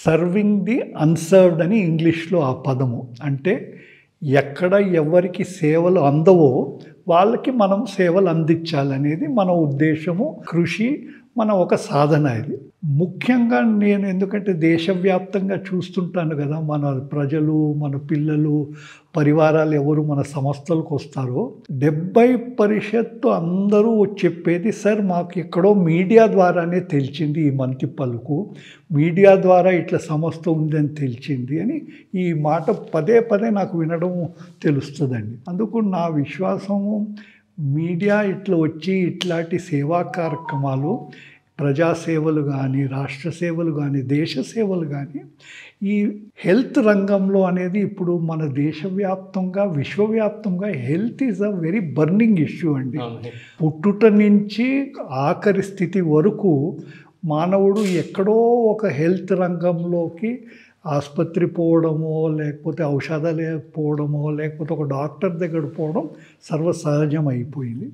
Serving the unserved అని ఇంగ్లీష్‌లో ఆ పదము. అంటే ఎక్కడ ఎవరికి సేవలు అందవో వాళ్ళకి మనం సేవలు అందించాలనేది మన ఉద్దేశము, కృషి, మన ఒక సాధన ఇది. ముఖ్యంగా నేను ఎందుకంటే దేశవ్యాప్తంగా చూస్తుంటాను కదా! మన ప్రజలు, మన పిల్లలు, పరివారాలు ఎవరు మన సంస్థలకు వస్తారో 70% అందరూ చెప్పేది, "సార్ మాకు ఎక్కడో మీడియా ద్వారానే తెలిసింది ఈ మంతి పలుకు. మీడియా ద్వారా ఇట్లా సంస్థ ఉందని తెలిసింది" అని ఈ మాట పదే పదే నాకు వినడం తెలుస్తదండి. అందుకు నా విశ్వాసము మీడియా ఇట్లా వచ్చి ఇట్లాంటి సేవా కార్యక్రమాలు, ప్రజాసేవలు గానీ, రాష్ట్ర సేవలు గానీ, దేశ సేవలు గానీ, ఈ హెల్త్ రంగంలో అనేది ఇప్పుడు మన దేశవ్యాప్తంగా, విశ్వవ్యాప్తంగా health is a very burning issue అండి. పుట్టుట నుంచి ఆఖరి స్థితి వరకు మానవుడు ఎక్కడో ఒక హెల్త్ రంగంలోకి ఆసుపత్రి పోవడమో, లేకపోతే ఔషధాలు పోవడమో, లేకపోతే ఒక డాక్టర్ దగ్గర పోవడం సర్వసహజం అయిపోయింది.